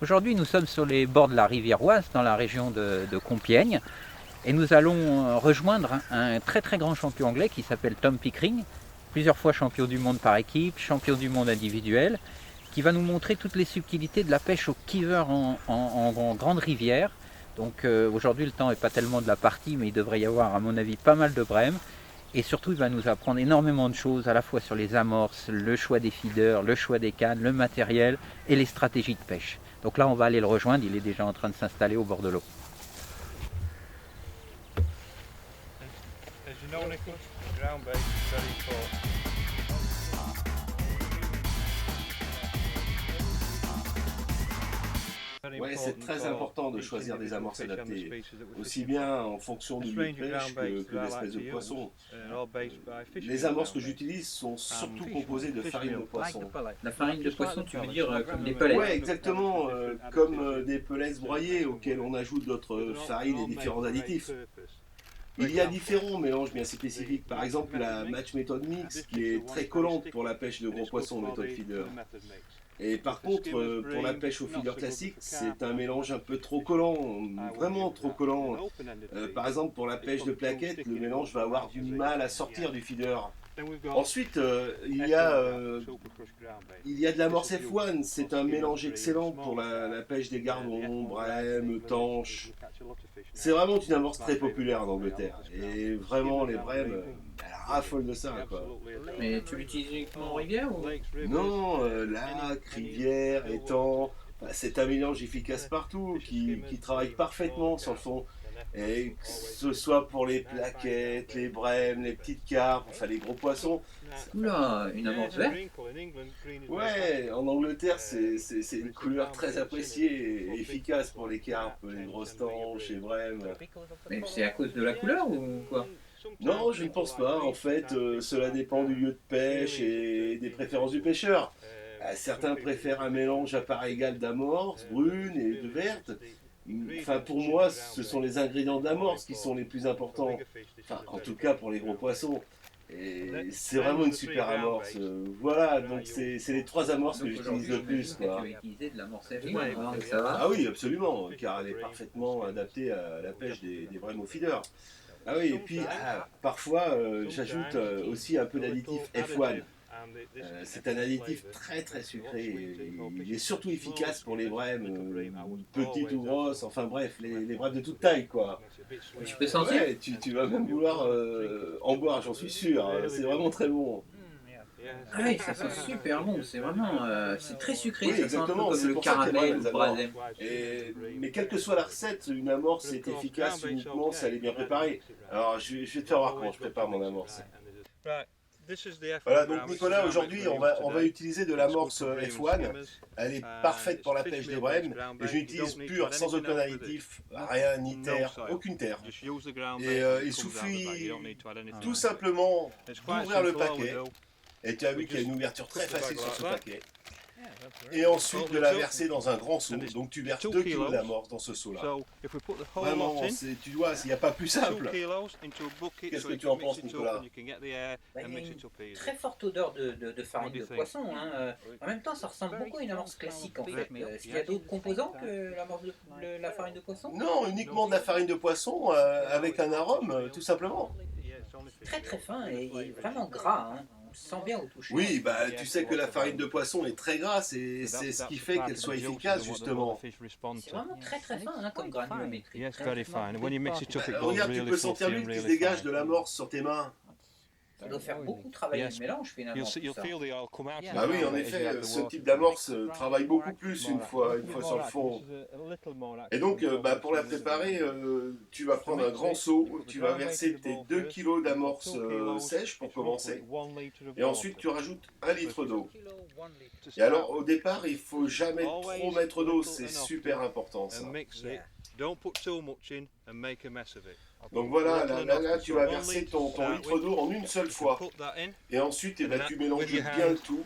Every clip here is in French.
Aujourd'hui, nous sommes sur les bords de la rivière Oise, dans la région de Compiègne, et nous allons rejoindre un très très grand champion anglais qui s'appelle Tom Pickering, plusieurs fois champion du monde par équipe, champion du monde individuel, qui va nous montrer toutes les subtilités de la pêche au kiver en grande rivière. Donc aujourd'hui, le temps n'est pas tellement de la partie, mais il devrait y avoir, à mon avis, pas mal de brèmes. Et surtout, il va nous apprendre énormément de choses, à la fois sur les amorces, le choix des feeders, le choix des cannes, le matériel et les stratégies de pêche. Donc là, on va aller le rejoindre, il est déjà en train de s'installer au bord de l'eau. Ouais, c'est très important de choisir des amorces adaptées, aussi bien en fonction du lieu de pêche que de l'espèce de poisson. Les amorces que j'utilise sont surtout composées de farine de poisson. La farine de poisson, tu veux dire comme des pellets? Ouais, exactement, comme des pellets broyés auxquels on ajoute d'autres farines et différents additifs. Il y a différents mélanges bien spécifiques, par exemple la Match Method Mix qui est très collante pour la pêche de gros poissons méthode feeder. Et par contre, pour la pêche au feeder classique, c'est un mélange un peu trop collant, vraiment trop collant. Par exemple, pour la pêche de plaquettes, le mélange va avoir du mal à sortir du feeder. Ensuite, il y a de l'amorce F1, c'est un mélange excellent pour la pêche des gardons, brèmes, tanches. C'est vraiment une amorce très populaire en Angleterre. Et vraiment, les brèmes, elles raffolent de ça, quoi. Mais tu l'utilises uniquement en rivière ou? Non, lac, rivière, étang, enfin, c'est un mélange efficace partout qui travaille parfaitement sur le fond. Et que ce soit pour les plaquettes, les brèmes, les petites carpes, enfin les gros poissons. Oula, une amorce verte? Ouais, en Angleterre, c'est une couleur très appréciée et efficace pour les carpes, les grosses tanches, les brèmes. Mais c'est à cause de la couleur ou quoi? Non, je ne pense pas. En fait, cela dépend du lieu de pêche et des préférences du pêcheur. Certains préfèrent un mélange à part égale d'amorce, brune et de verte. Enfin, pour moi, ce sont les ingrédients d'amorce qui sont les plus importants. Enfin, en tout cas pour les gros poissons. Et c'est vraiment une super amorce. Voilà, donc c'est les trois amorces que Donc j'utilise aujourd'hui, le j'imagine plus, que tu quoi. vas utiliser de l'amorce F1, alors, ça va? Ah oui, absolument, car elle est parfaitement adaptée à la pêche des vrais feeders. Ah oui, et puis parfois j'ajoute aussi un peu d'additif F1. C'est un additif très très sucré. Il est surtout efficace pour les brèmes, petites ou grosses, enfin bref, les brèmes de toute taille, quoi. Tu peux sentir? Ouais, tu vas même vouloir en boire, j'en suis sûr. C'est vraiment très bon. Ah oui, ça sent super bon, c'est vraiment, c'est très sucré, Oui, ça sent un peu exactement, comme c'est le pour ça que les brèmes caramel ou elles le adorent. brasem. Mais quelle que soit la recette, une amorce est efficace uniquement si elle est bien préparée. Alors je vais te faire voir comment je prépare mon amorce. Voilà, donc Nicolas, aujourd'hui on va utiliser de l'amorce F1. Elle est parfaite pour la pêche des brèmes. Et je l'utilise pure, sans aucun additif, rien, ni terre, aucune terre. Et il suffit tout simplement d'ouvrir le paquet. Et tu as vu qu'il y a une ouverture très facile sur ce paquet. Et ensuite de la verser dans un grand seau. Donc tu verses 2 kilos d'amorce dans ce seau-là. Vraiment, tu vois, il n'y a pas plus simple. Qu'est-ce que tu en penses, Nicolas? Bah, il y a une très forte odeur de farine de poisson, hein. En même temps, ça ressemble beaucoup à une amorce classique en fait. Est-ce qu'il y a d'autres composants que la farine de poisson? Non, uniquement de la farine de poisson avec un arôme, tout simplement. Très très fin et vraiment gras, hein. On le sent bien au toucher en Oui, plus. bah tu sais que la farine de poisson est très grasse et c'est ce qui fait qu'elle soit efficace justement. C'est vraiment très très fin hein, comme granulométrie. Regarde, tu peux sentir l'huile qui se dégage de l'amorce sur tes mains. Ça doit faire beaucoup travailler le mélange finalement tout ça. Bah oui, en effet, ce type d'amorce travaille beaucoup plus une fois sur le fond. Et donc, bah, pour la préparer, tu vas prendre un grand seau, tu vas verser tes 2 kilos d'amorce sèche pour commencer, et ensuite tu rajoutes 1 litre d'eau. Et alors, au départ, il faut jamais trop mettre d'eau, c'est super important ça. Donc voilà, là, tu vas verser ton litre d'eau en une seule fois. Et ensuite, eh ben, tu mélanges bien le tout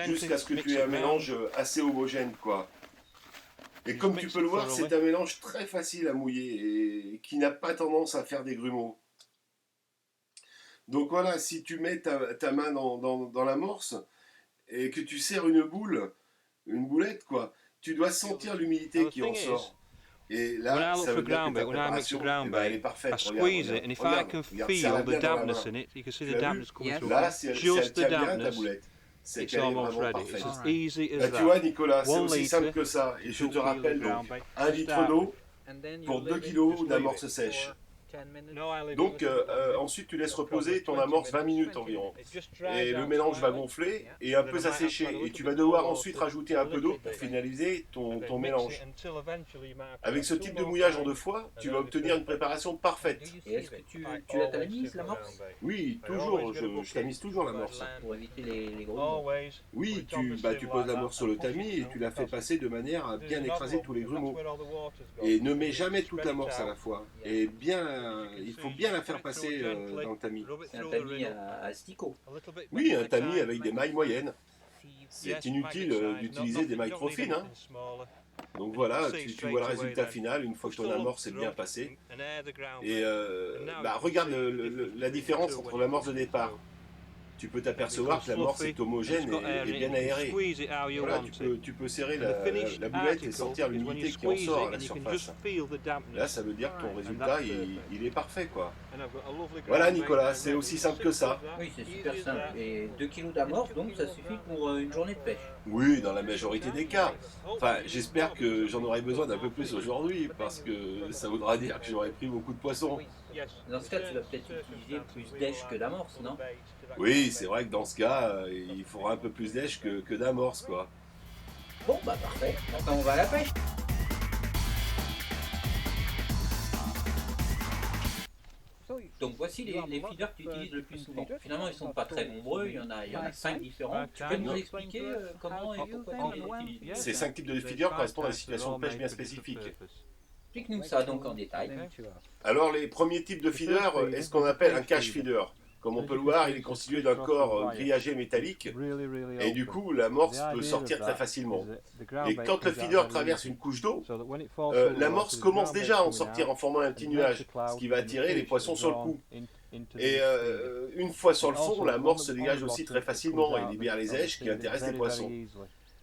jusqu'à ce que tu aies un mélange assez homogène, quoi. Et comme tu peux le voir, c'est un mélange très facile à mouiller et qui n'a pas tendance à faire des grumeaux. Donc voilà, si tu mets ta main dans l'amorce et que tu serres une boulette, quoi, tu dois sentir l'humidité qui en sort. Et là, ça veut dire que ta préparation, elle est parfaite. Regarde, serre-la bien dans la main. Tu as vu? Là, si elle tient bien ta boulette, c'est qu'elle est vraiment parfaite. Tu vois, Nicolas, c'est aussi simple que ça. Et je te rappelle donc, 1 litre d'eau pour 2 kg d'amorce sèche. Donc ensuite tu laisses reposer ton amorce 20 minutes environ. Et le mélange va gonfler et un peu s'assécher. Et tu vas devoir ensuite rajouter un peu d'eau pour finaliser ton mélange. Avec ce type de mouillage en 2 fois, tu vas obtenir une préparation parfaite. Et est-ce que tu la tamises, l'amorce? Oui, toujours, je tamise toujours l'amorce. Pour éviter les gros. Oui, tu poses l'amorce sur le tamis et tu la fais passer de manière à bien écraser tous les grumeaux. Et ne mets jamais toute l'amorce à la fois. Et il faut bien la faire passer dans le tamis. C'est un tamis à asticot. Oui, un tamis avec des mailles moyennes. C'est inutile d'utiliser des mailles trop fines. Hein. Donc voilà, tu vois le résultat final une fois que ton amorce est bien passée. Et regarde la différence entre l'amorce de départ. Tu peux t'apercevoir que l'amorce est homogène et bien aérée. Voilà, tu peux serrer la boulette et sentir l'humidité qui en sort à la surface. Là, ça veut dire que ton résultat, il est parfait, quoi. Voilà, Nicolas, c'est aussi simple que ça. Oui, c'est super simple. Et 2 kg d'amorce, donc ça suffit pour une journée de pêche. Oui, dans la majorité des cas. Enfin, j'espère que j'en aurai besoin d'un peu plus aujourd'hui, parce que ça voudra dire que j'aurai pris beaucoup de poissons. Dans ce cas, tu vas peut-être utiliser plus d'èche que d'amorce, non? Oui, c'est vrai que dans ce cas, il faudra un peu plus d'èche que d'amorce, quoi. Bon, bah parfait. Enfin, on va à la pêche. Donc voici les feeders que tu utilises le plus souvent. Finalement, ils ne sont pas très nombreux, il y en a 5 différents. Tu peux nous expliquer comment et pourquoi tu les utilises? Ces 5 types de feeders correspondent à des situations de pêche bien spécifiques. Explique-nous ça donc en détail. Alors les premiers types de feeders est ce qu'on appelle un cache feeder. Comme on peut le voir, il est constitué d'un corps grillagé métallique et du coup l'amorce peut sortir très facilement. Et quand le feeder traverse une couche d'eau, l'amorce commence déjà à en sortir en formant un petit nuage, ce qui va attirer les poissons sur le coup. Et une fois sur le fond, l'amorce se dégage aussi très facilement et libère les èches qui intéressent les poissons.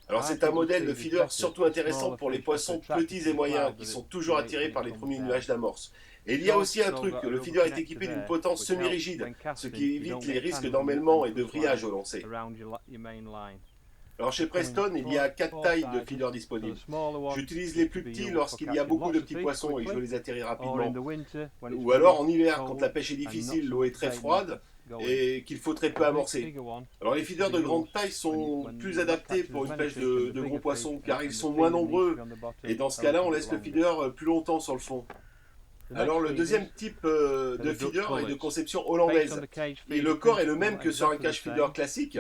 Alors c'est un modèle de feeder surtout intéressant pour les poissons petits et moyens qui sont toujours attirés par les premiers nuages d'amorce. Et il y a aussi un truc, le feeder est équipé d'une potence semi-rigide, ce qui évite les risques d'emmêlement et de vrillage au lancer. Alors chez Preston, il y a 4 tailles de feeder disponibles. J'utilise les plus petits lorsqu'il y a beaucoup de petits poissons et que je veux les attirer rapidement. Ou alors en hiver, quand la pêche est difficile, l'eau est très froide et qu'il faut très peu amorcer. Alors les feeders de grande taille sont plus adaptés pour une pêche de gros poissons car ils sont moins nombreux. Et dans ce cas-là, on laisse le feeder plus longtemps sur le fond. Alors le deuxième type de feeder est de conception hollandaise. Et le corps est le même que sur un cache feeder classique,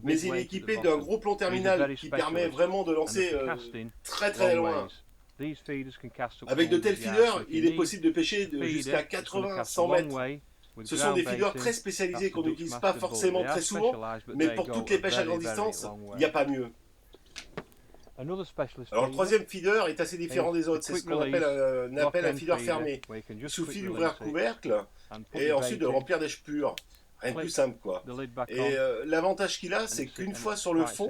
mais il est équipé d'un gros plomb terminal qui permet vraiment de lancer très très loin. Avec de tels feeders, il est possible de pêcher jusqu'à 80-100 mètres. Ce sont des feeders très spécialisés qu'on n'utilise pas forcément très souvent, mais pour toutes les pêches à grande distance, il n'y a pas mieux. Alors le troisième feeder est assez différent des autres, c'est ce qu'on appelle un feeder fermé. Il suffit d'ouvrir le couvercle et ensuite de le remplir d'èche pure. Rien de plus simple quoi. Et l'avantage qu'il a, c'est qu'une fois sur le fond,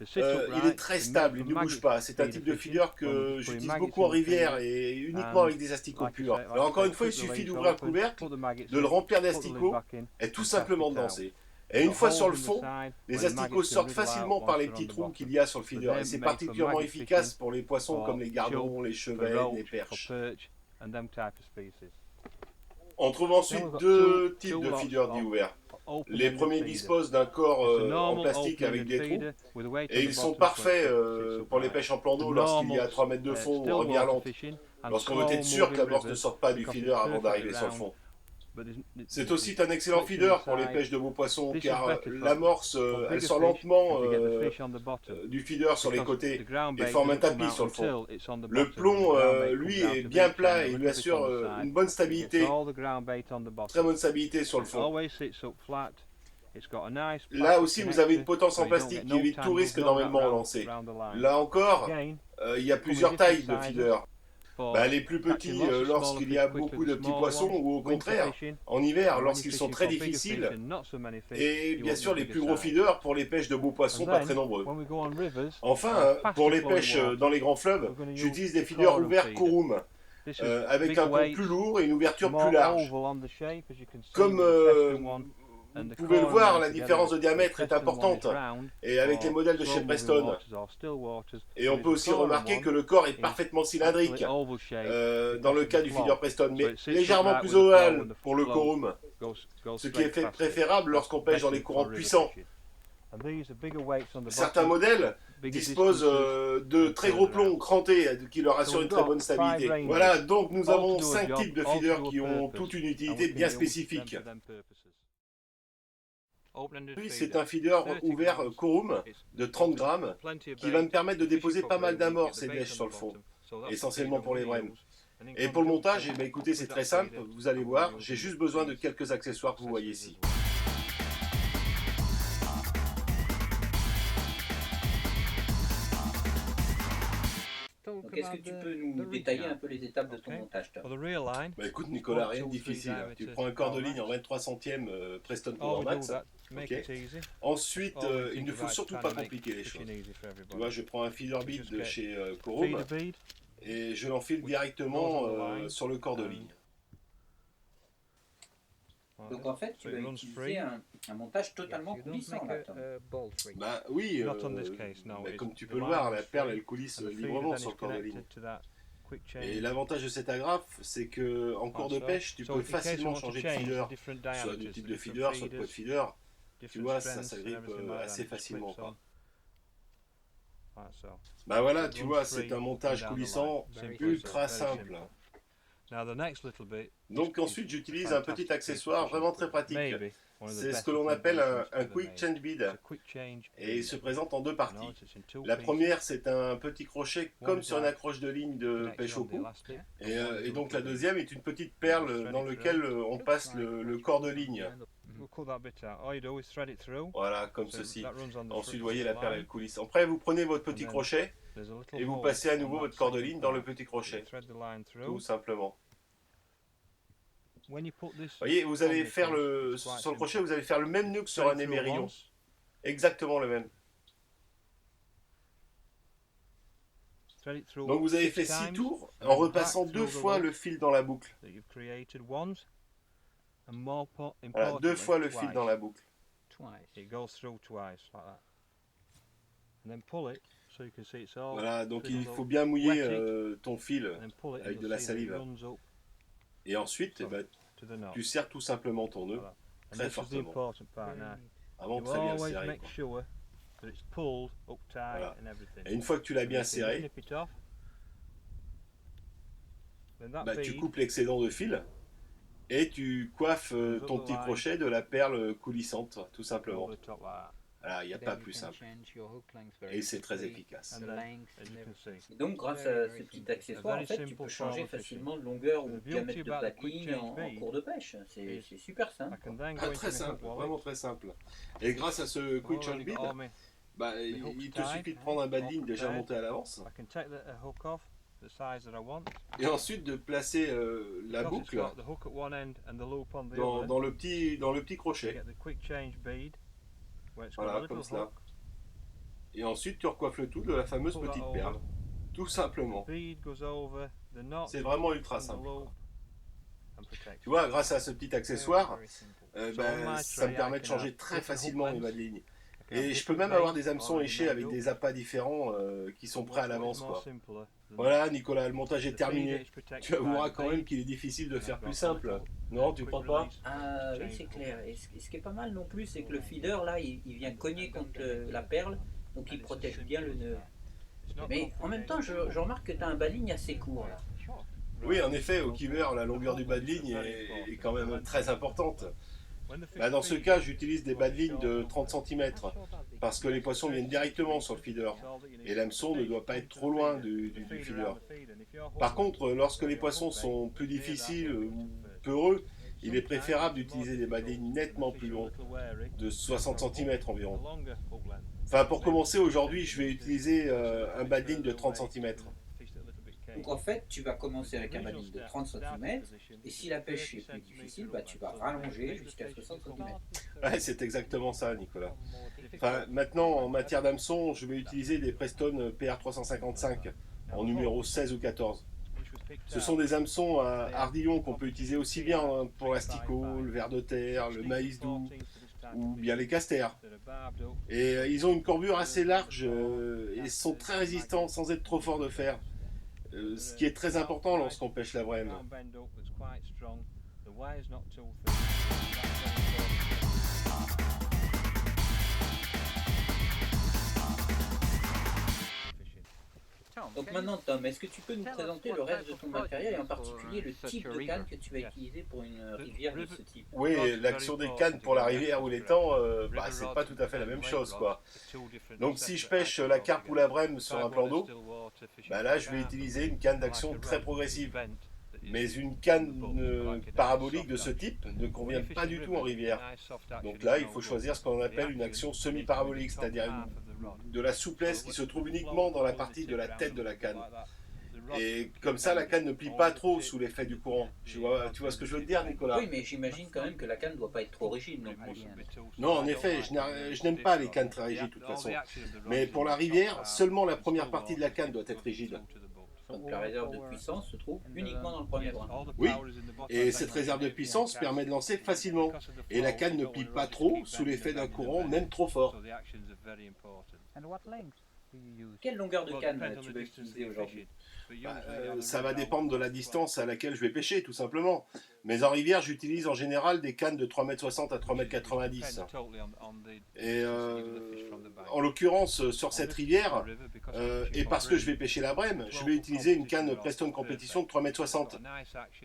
il est très stable, il ne bouge pas. C'est un type de feeder que j'utilise beaucoup en rivière et uniquement avec des asticots purs. Alors encore une fois, il suffit d'ouvrir le couvercle, de le remplir d'asticots et tout simplement de lancer. Et une fois sur le fond, les asticots sortent facilement par les petits trous qu'il y a sur le feeder. Et c'est particulièrement efficace pour les poissons comme les gardons, les chevennes, les perches. On trouve ensuite 2 types de feeders dits ouverts. Les premiers disposent d'un corps en plastique avec des trous et ils sont parfaits pour les pêches en plan d'eau lorsqu'il y a 3 mètres de fond ou rivière lente. Lorsqu'on veut être sûr que l'amorce ne sorte pas du feeder avant d'arriver sur le fond. C'est aussi un excellent feeder pour les pêches de beaux poissons car l'amorce elle sort lentement du feeder sur les côtés et forme un tapis sur le fond. Le plomb lui est bien plat et il lui assure une bonne stabilité, très bonne stabilité sur le fond. Là aussi vous avez une potence en plastique qui évite tout risque d'emmêlement au lancer. Là encore, il y a plusieurs tailles de feeder. Les plus petits lorsqu'il y a beaucoup de petits poissons, ou au contraire, en hiver, lorsqu'ils sont très difficiles. Et bien sûr, les plus gros feeders pour les pêches de beaux poissons pas très nombreux. Enfin, pour les pêches dans les grands fleuves, j'utilise des feeders ouverts Corum, avec un pont plus lourd et une ouverture plus large. Comme vous pouvez le voir, la différence de diamètre est importante, et avec les modèles de chez Preston. Et on peut aussi remarquer que le corps est parfaitement cylindrique, dans le cas du feeder Preston, mais légèrement plus ovale pour le Corum, ce qui est préférable lorsqu'on pêche dans les courants puissants. Certains modèles disposent de très gros plombs crantés qui leur assurent une très bonne stabilité. Voilà, donc nous avons 5 types de feeders qui ont toute une utilité bien spécifique. Lui, c'est un feeder ouvert Corum de 30 grammes qui va me permettre de déposer pas mal d'amorces et d'èches sur le fond, essentiellement pour les brèmes. Et pour le montage, écoutez, c'est très simple, vous allez voir, j'ai juste besoin de quelques accessoires que vous voyez ici. Est-ce que tu peux nous détailler un peu les étapes de ton montage, Tom? Écoute Nicolas, rien de difficile. Tu prends un corps de ligne en 23 centièmes Preston Power Max. Ensuite, il ne faut surtout pas compliquer les choses. Tu vois, je prends un feeder bead de chez Corum et je l'enfile directement sur le corps de ligne. Donc en fait, tu vas utiliser un montage totalement coulissant là, Tom. Oui, mais comme tu peux le voir, la perle elle coulisse librement sur le corps de ligne. Et l'avantage de cet agrafe, c'est que en cours de pêche, tu peux facilement changer de feeder, soit du type de feeder, soit de poids de feeder. Tu vois, ça s'agrippe assez facilement, quoi. Voilà, tu vois, c'est un montage coulissant ultra simple. Donc ensuite, j'utilise un petit accessoire vraiment très pratique. C'est ce que l'on appelle un Quick Change Bead. Et il se présente en deux parties. La première, c'est un petit crochet comme sur une accroche de ligne de pêche au cou. Et donc la deuxième est une petite perle dans laquelle on passe le corps de ligne. Voilà, comme ceci. Ensuite, vous voyez, la perle, elle coulisse. Après, vous prenez votre petit crochet et vous passez à nouveau votre corps de ligne dans le petit crochet. Tout simplement. Vous voyez, vous allez faire sur le crochet, vous allez faire le même nœud que sur un émerillon. Exactement le même. Donc vous avez fait 6 tours en repassant 2 fois le fil dans la boucle. Voilà, 2 fois le fil dans la boucle. Voilà, donc il faut bien mouiller ton fil avec de la salive. Et ensuite, tu serres tout simplement ton nœud très fortement. Vraiment très bien serré. Voilà. Et une fois que tu l'as bien serré, tu coupes l'excédent de fil et tu coiffes ton petit crochet de la perle coulissante, tout simplement. Voilà, il n'y a pas plus simple. Et c'est très efficace. Et donc, grâce à ce petit accessoire, en fait, tu peux changer facilement de longueur ou de diamètre de pattine en cours de pêche. C'est super simple. Très simple, vraiment très simple. Et grâce à ce Quick Change Bead, il te suffit de prendre un bas de ligne déjà monté à l'avance. Et ensuite de placer la boucle dans le petit crochet. Voilà, comme cela. Et ensuite, tu recoiffes le tout de la fameuse petite perle. Tout simplement. C'est vraiment ultra simple. Tu vois, grâce à ce petit accessoire, ça me permet de changer très facilement les bas de ligne. Et je peux même avoir des hameçons léchés avec des appâts différents qui sont prêts à l'avance, quoi. Voilà, Nicolas, le montage est terminé. Tu avoueras quand même qu'il est difficile de faire plus simple. Non, tu crois pas? Ah oui, c'est clair. Et ce qui est pas mal non plus, c'est que le feeder, là, il vient cogner contre la perle, donc il protège bien le nœud. Mais en même temps, je remarque que tu as un bas de ligne assez court, là. Oui, en effet, au Keeper, la longueur du bas de ligne est quand même très importante. Dans ce cas, j'utilise des bas de ligne de 30 cm parce que les poissons viennent directement sur le feeder et l'hameçon ne doit pas être trop loin du feeder. Par contre, lorsque les poissons sont plus difficiles ou peureux, il est préférable d'utiliser des bas de ligne nettement plus longs, de 60 cm environ. Enfin, pour commencer, aujourd'hui, je vais utiliser un bas de ligne de 30 cm. Donc en fait, tu vas commencer avec un banning de 30 cm, et si la pêche est plus difficile, bah, tu vas rallonger jusqu'à 60 cm. Ouais, c'est exactement ça, Nicolas. Enfin, maintenant, en matière d'hameçon, je vais utiliser des Preston PR355 en numéro 16 ou 14. Ce sont des hameçons à ardillon qu'on peut utiliser aussi bien pour l'asticot, le ver de terre, le maïs doux ou bien les casters. Et ils ont une courbure assez large et sont très résistants sans être trop forts de fer. Ce qui est très important lorsqu'on pêche la brème. Donc maintenant Tom, est-ce que tu peux nous présenter le reste de ton matériel et en particulier le type de canne que tu vas utiliser pour une rivière de ce type? Oui, l'action des cannes pour la rivière ou l'étang, c'est pas tout à fait la même chose, quoi. Donc si je pêche la carpe ou la brème sur un plan d'eau, là je vais utiliser une canne d'action très progressive. Mais une canne parabolique de ce type ne convient pas du tout en rivière. Donc là, il faut choisir ce qu'on appelle une action semi-parabolique, c'est-à-dire de la souplesse qui se trouve uniquement dans la partie de la tête de la canne. Et comme ça, la canne ne plie pas trop sous l'effet du courant. Tu vois ce que je veux te dire, Nicolas? Oui, mais j'imagine quand même que la canne ne doit pas être trop rigide non plus. Non, en effet, je n'aime pas les cannes très rigides de toute façon. Mais pour la rivière, seulement la première partie de la canne doit être rigide. Donc la réserve de puissance se trouve uniquement dans le premier brin. Oui, et cette réserve de puissance permet de lancer facilement. Et la canne ne plie pas trop sous l'effet d'un courant, même trop fort. Quelle longueur de canne tu vas utiliser aujourd'hui? Ça va dépendre de la distance à laquelle je vais pêcher, tout simplement. Mais en rivière, j'utilise en général des cannes de 3,60 m à 3,90 m. Et en l'occurrence, sur cette rivière, et parce que je vais pêcher la brème, je vais utiliser une canne Preston Competition de 3,60 m,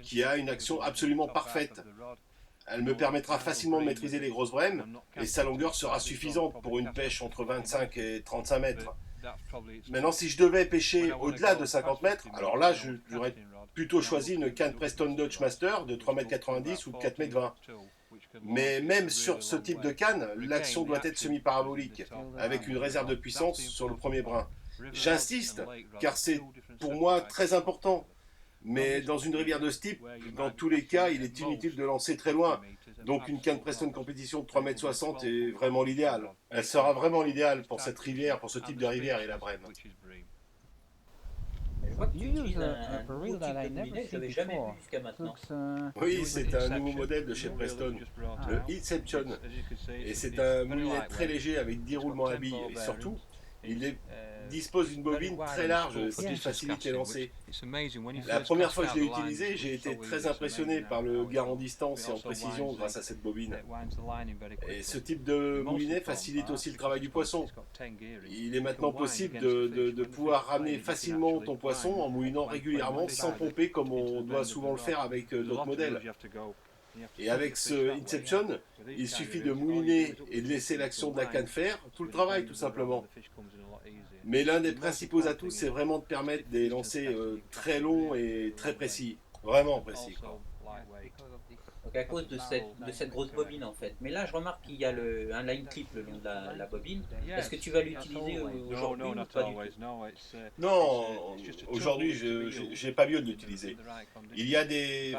qui a une action absolument parfaite. Elle me permettra facilement de maîtriser les grosses brèmes, et sa longueur sera suffisante pour une pêche entre 25 et 35 mètres. Maintenant, si je devais pêcher au-delà de 50 mètres, alors là, j'aurais plutôt choisi une canne Preston Dutch Master de 3,90 m ou de 4,20 m. Mais même sur ce type de canne, l'action doit être semi-parabolique, avec une réserve de puissance sur le premier brin. J'insiste, car c'est pour moi très important. Mais dans une rivière de ce type, dans tous les cas, il est inutile de lancer très loin. Donc une canne Preston Competition de 3,60 m est vraiment l'idéal. Elle sera vraiment l'idéal pour cette rivière, pour ce type de rivière et la brème. Je vois que tu utilises un nouveau type de moulinet que je n'avais jamais vu jusqu'à maintenant. Oui, c'est un nouveau modèle de chez Preston, le Inception. Et c'est un moulinet très léger avec 10 roulements à billes. Et surtout, il dispose d'une bobine très large, ce qui facilite les lancers. La première fois que je l'ai utilisé, j'ai été très impressionné par le gain en distance et en précision grâce à cette bobine. Et ce type de moulinet facilite aussi le travail du poisson. Il est maintenant possible de pouvoir ramener facilement ton poisson en moulinant régulièrement sans pomper comme on doit souvent le faire avec d'autres modèles. Et avec ce Inception, il suffit de mouliner et de laisser l'action de la canne faire tout le travail, tout simplement. Mais l'un des principaux atouts, c'est vraiment de permettre des lancers très longs et très précis. Vraiment précis, quoi. Donc à cause de cette grosse bobine en fait. Mais là je remarque qu'il y a un line clip le long de la bobine. Est-ce que tu vas l'utiliser aujourd'hui ou pas du tout? Non, aujourd'hui je n'ai pas lieu de l'utiliser. Il y a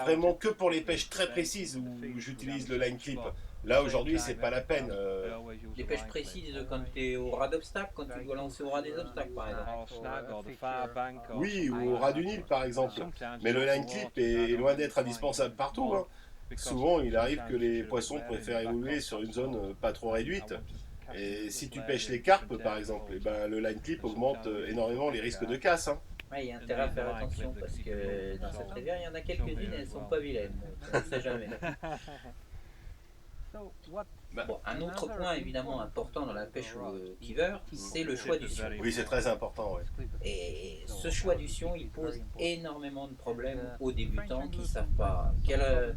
vraiment que pour les pêches très précises où j'utilise le line clip. Là aujourd'hui c'est pas la peine. Les pêches précises quand tu es au ras d'obstacles, quand tu dois lancer au ras des obstacles par exemple. Oui, ou au ras du Nil par exemple. Mais le line clip est loin d'être indispensable partout. Hein. Souvent, il arrive que les poissons préfèrent évoluer sur une zone pas trop réduite. Et si tu pêches les carpes, par exemple, le line clip augmente énormément les risques de casse. Hein. Ouais, il y a intérêt à faire attention parce que dans cette rivière, il y en a quelques-unes, elles ne sont pas vilaines. On ne sait jamais. Bon, un autre point évidemment important dans la pêche au kiver, c'est le choix du sion. Oui, c'est très important. Ouais. Et ce choix du sion, il pose énormément de problèmes aux débutants qui ne savent pas quel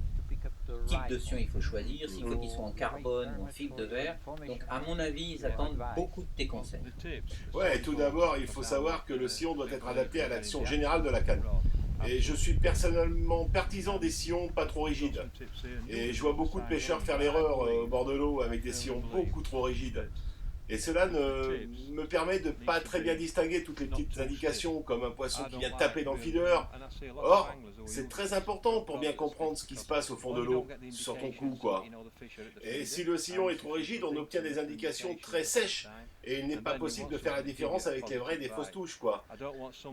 type de sion il faut choisir, s'il faut qu'il soit en carbone ou en fibre de verre. Donc à mon avis, ils attendent beaucoup de tes conseils. Ouais, tout d'abord, il faut savoir que le sion doit être adapté à l'action générale de la canne. Et je suis personnellement partisan des sillons pas trop rigides. Et je vois beaucoup de pêcheurs faire l'erreur au bord de l'eau avec des sillons beaucoup trop rigides. Et cela me permet de pas très bien distinguer toutes les petites indications, comme un poisson qui vient taper dans le feeder. Or, c'est très important pour bien comprendre ce qui se passe au fond de l'eau, sur ton coup, quoi. Et si le sillon est trop rigide, on obtient des indications très sèches, et il n'est pas possible de faire la différence avec les vraies et des fausses touches, quoi.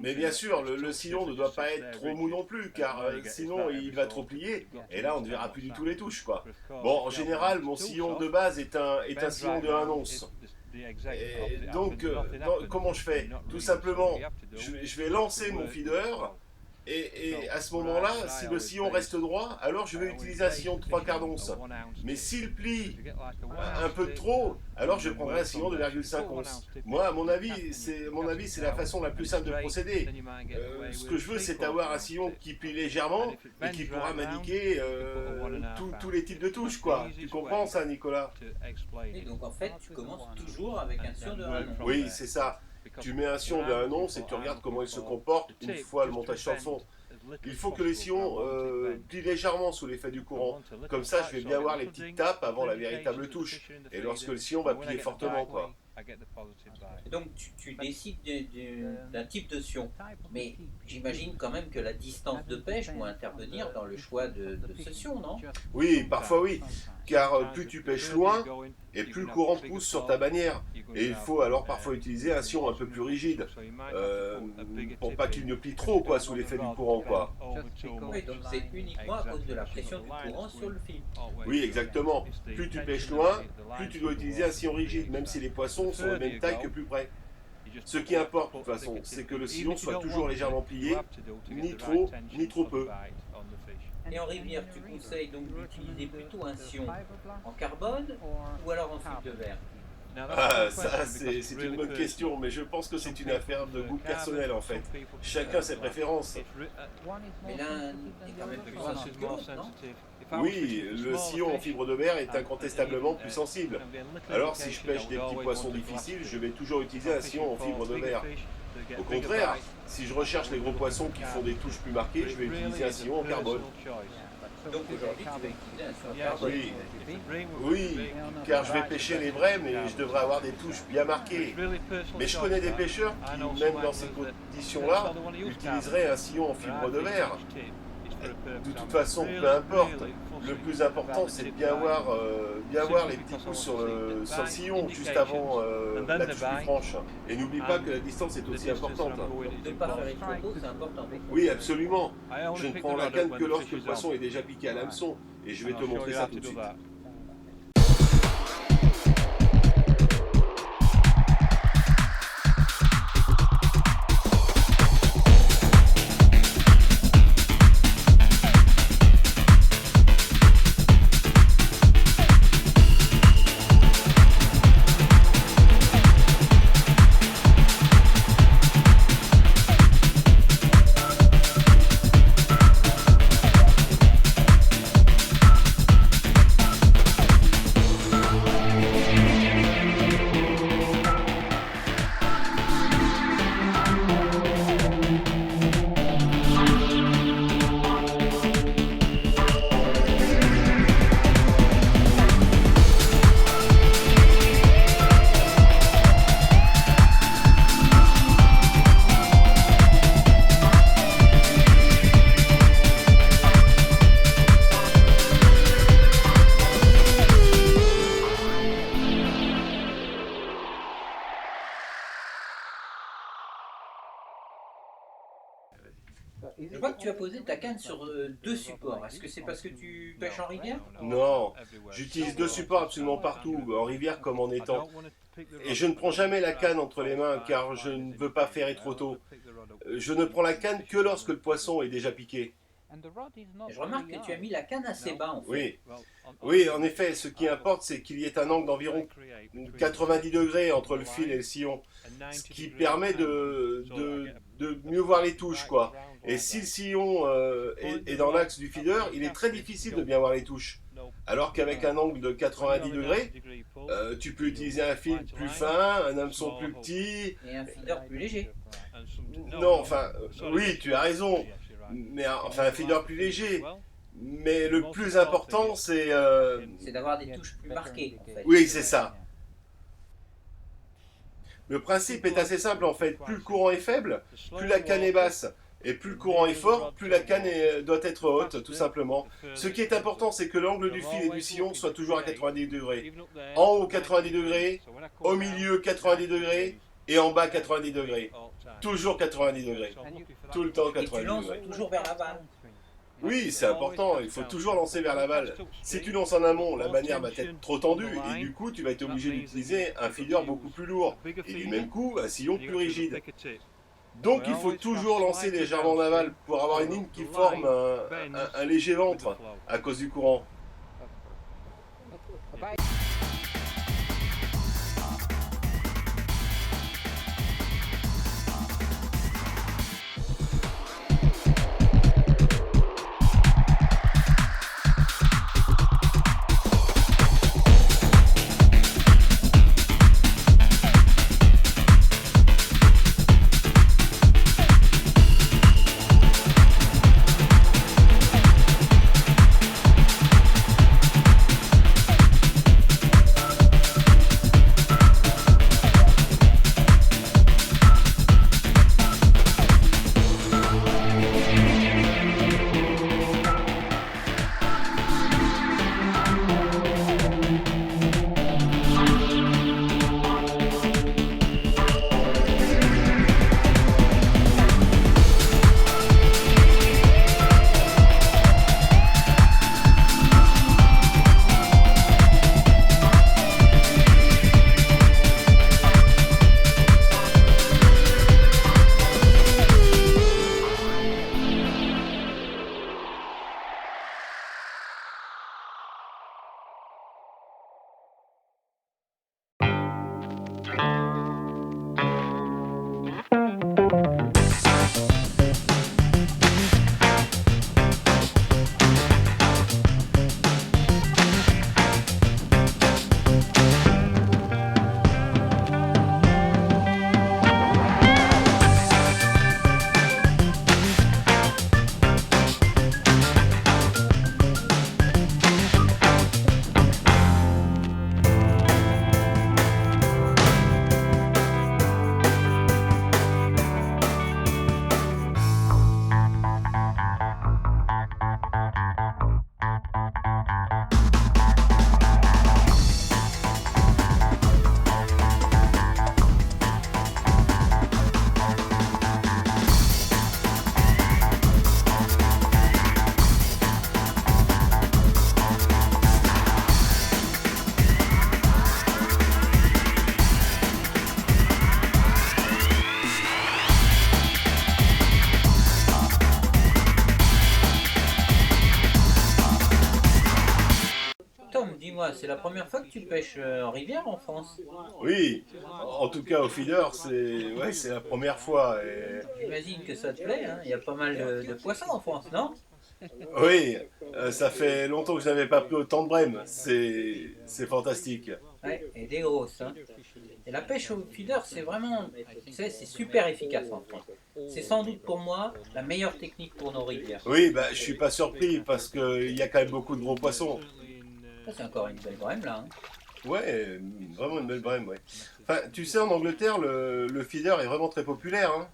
Mais bien sûr, le sillon ne doit pas être trop mou non plus, car sinon il va trop plier, et là on ne verra plus du tout les touches, quoi. Bon, en général, mon sillon de base est un sillon de 1 once. Et donc, comment je fais? Tout simplement, je vais lancer mon feeder, et à ce moment-là, si le sillon reste droit, alors je vais utiliser un sillon de 3/4 d'once. Mais s'il plie un peu de trop, alors je prendrai un sillon de 0,5 once. Moi, à mon avis, c'est la façon la plus simple de procéder. Ce que je veux, c'est avoir un sillon qui plie légèrement et qui pourra m'indiquer tous les types de touches, quoi. Tu comprends ça, Nicolas? Et donc en fait, tu commences toujours avec un sillon de 1 once. Oui, c'est ça. Tu mets un sillon de 1 once et tu regardes comment il se comporte une fois le montage sur le fond. Il faut que le sillon plie légèrement sous l'effet du courant. Comme ça, je vais bien voir les petites tapes avant la véritable touche. Et lorsque le sillon va plier fortement, quoi. Et donc tu décides d'un type de sillon. Mais j'imagine quand même que la distance de pêche doit intervenir dans le choix de ce sillon, non? Oui, parfois oui. Car plus tu pêches loin, et plus le courant pousse sur ta bannière. Et il faut alors parfois utiliser un sillon un peu plus rigide, pour pas qu'il ne plie trop, quoi, sous l'effet du courant, quoi. Oui, donc c'est uniquement à cause de la pression du courant sur le fil. Oui, exactement. Plus tu pêches loin, plus tu dois utiliser un sillon rigide, même si les poissons sont de même taille que plus près. Ce qui importe, de toute façon, c'est que le sillon soit toujours légèrement plié, ni trop peu. Et en rivière, tu conseilles donc d'utiliser plutôt un sillon en carbone ou alors en fil de verre? Ah, ça, c'est une bonne question, mais je pense que c'est une affaire de goût personnel, en fait. Chacun ses préférences. Mais l'un est quand même plus sensible que l'autre, non? Oui, le sillon en fibre de verre est incontestablement plus sensible. Alors, si je pêche des petits poissons difficiles, je vais toujours utiliser un sillon en fibre de verre. Au contraire, si je recherche les gros poissons qui font des touches plus marquées, je vais utiliser un sillon en carbone. Donc aujourd'hui, tu vas utiliser un sillon en carbone. Oui, car je vais pêcher les vrais, mais je devrais avoir des touches bien marquées. Mais je connais des pêcheurs qui, même dans ces conditions-là, utiliseraient un sillon en fibre de verre. De toute façon, peu importe. Le plus important, c'est de bien voir les petits coups sur le sillon juste avant la touche plus franche. Et n'oublie pas que la distance est aussi importante. De ne pas faire une photo, c'est important. Oui, absolument. Je ne prends la canne que lorsque le poisson est déjà piqué à l'hameçon. Et je vais te montrer ça tout de suite. Je vois que tu as posé ta canne sur 2 supports. Est-ce que c'est parce que tu pêches en rivière? Non, j'utilise 2 supports absolument partout, en rivière comme en étang. Et je ne prends jamais la canne entre les mains car je ne veux pas faire trop tôt. Je ne prends la canne que lorsque le poisson est déjà piqué. Et je remarque que tu as mis la canne assez bas en fait. Oui, oui, en effet, ce qui importe, c'est qu'il y ait un angle d'environ 90 degrés entre le fil et le sillon, ce qui permet de mieux voir les touches, quoi. Et si le sillon est dans l'axe du feeder, il est très difficile de bien voir les touches. Alors qu'avec un angle de 90 degrés, tu peux utiliser un fil plus fin, un hameçon plus petit... Et un feeder plus léger. Non, enfin, oui, tu as raison, mais enfin un feeder plus léger. Mais le plus important, c'est... C'est d'avoir des touches plus marquées, en fait. Oui, c'est ça. Le principe est assez simple en fait. Plus le courant est faible, plus la canne est basse. Et plus le courant est fort, plus la canne doit être haute, tout simplement. Ce qui est important, c'est que l'angle du fil et du sillon soit toujours à 90 degrés. En haut 90 degrés, au milieu 90 degrés, et en bas 90 degrés. Toujours 90 degrés. Tout le temps 90 degrés. Et tu lances degrés. toujours vers la balle. Oui, c'est important, il faut toujours lancer vers la balle. Si tu lances en amont, la bannière va être trop tendue, et du coup, tu vas être obligé d'utiliser un feeder beaucoup plus lourd, et du même coup, un sillon plus rigide. Donc il faut toujours lancer légèrement en aval pour avoir une ligne qui forme un léger ventre à cause du courant. Dis-moi, c'est la première fois que tu pêches en rivière en France? Oui, en tout cas au feeder, c'est la première fois. J'imagine que ça te plaît, hein? Il y a pas mal de poissons en France, non? Oui, ça fait longtemps que je n'avais pas pris autant de brèmes. C'est fantastique. Ouais, et des grosses. Hein. Et la pêche au feeder, c'est vraiment, tu sais, c'est super efficace en France. C'est sans doute pour moi la meilleure technique pour nos rivières. Oui, bah, je suis pas surpris parce qu'il y a quand même beaucoup de gros poissons. Ça, c'est encore une belle brème là. Hein. Ouais, vraiment une belle brème, ouais. Enfin, tu sais, en Angleterre, le feeder est vraiment très populaire. Hein.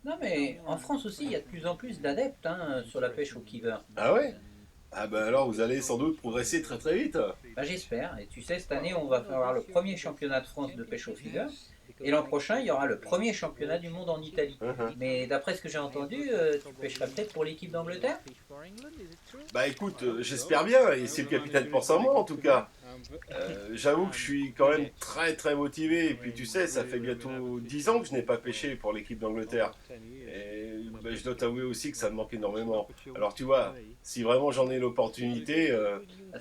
Non, mais en France aussi, il y a de plus en plus d'adeptes hein, sur la pêche au kiver. Ah ouais? Ah bah alors vous allez sans doute progresser très très vite. Bah, j'espère. Et tu sais, cette année, on va avoir le premier championnat de France de pêche au feeder. Et l'an prochain, il y aura le premier championnat du monde en Italie. Mais d'après ce que j'ai entendu, tu pêcheras peut-être pour l'équipe d'Angleterre? Bah écoute, j'espère bien, et si le capitaine pense à moi en tout cas. J'avoue que je suis quand même très très motivé, et puis tu sais, ça fait bientôt 10 ans que je n'ai pas pêché pour l'équipe d'Angleterre. Et bah, je dois t'avouer aussi que ça me manque énormément. Alors tu vois, si vraiment j'en ai l'opportunité...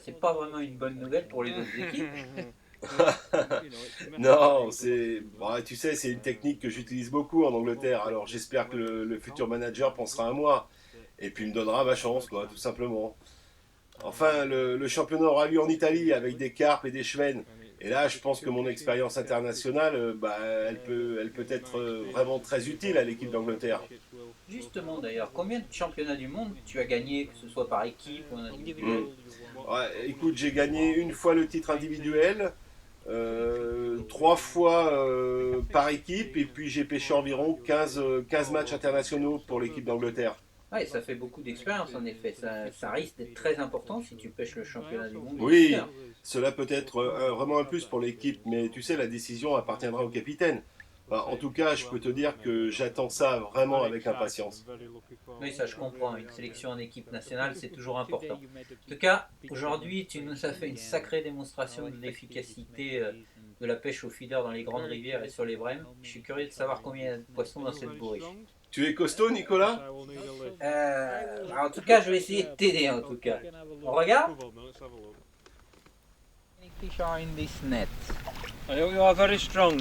C'est pas vraiment une bonne nouvelle pour les autres équipes. Non, bon, tu sais, c'est une technique que j'utilise beaucoup en Angleterre. Alors j'espère que le futur manager pensera à moi et puis me donnera ma chance, quoi, tout simplement. Enfin, le championnat aura lieu en Italie avec des carpes et des chevennes. Et là, je pense que mon expérience internationale, bah, elle peut être vraiment très utile à l'équipe d'Angleterre. Justement, d'ailleurs, combien de championnats du monde tu as gagné, que ce soit par équipe ou en individuel? Ouais, écoute, j'ai gagné une fois le titre individuel, 3 fois par équipe, et puis j'ai pêché environ 15 matchs internationaux pour l'équipe d'Angleterre. Oui, ça fait beaucoup d'expérience en effet. Ça risque d'être très important si tu pêches le championnat du monde. Oui, cela peut être vraiment un plus pour l'équipe, mais tu sais, la décision appartiendra au capitaine. Enfin, en tout cas, je peux te dire que j'attends ça vraiment avec impatience. Oui, ça je comprends. Une sélection en équipe nationale, c'est toujours important. En tout cas, aujourd'hui, tu nous as fait une sacrée démonstration de l'efficacité de la pêche au feeder dans les grandes rivières et sur les brèmes. Je suis curieux de savoir combien il y a de poissons dans cette bourriche. Tu es costaud, Nicolas? En tout cas, je vais essayer de t'aider en tout cas. On regarde? Many fish are in this net? You are very strong.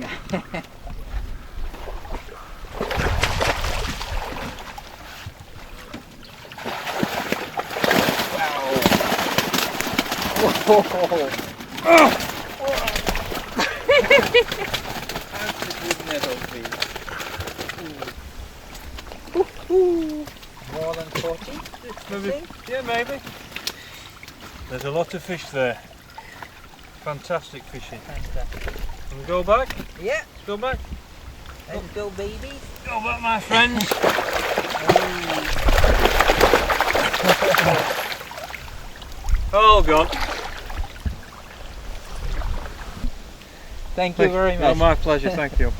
More than 40? Maybe. Yeah, maybe. There's a lot of fish there. Fantastic fishing. Fantastic. And we go back? Yeah, Go back? let's go baby. Go back, my friends. All gone. Thank you very much. Oh, my pleasure, thank you.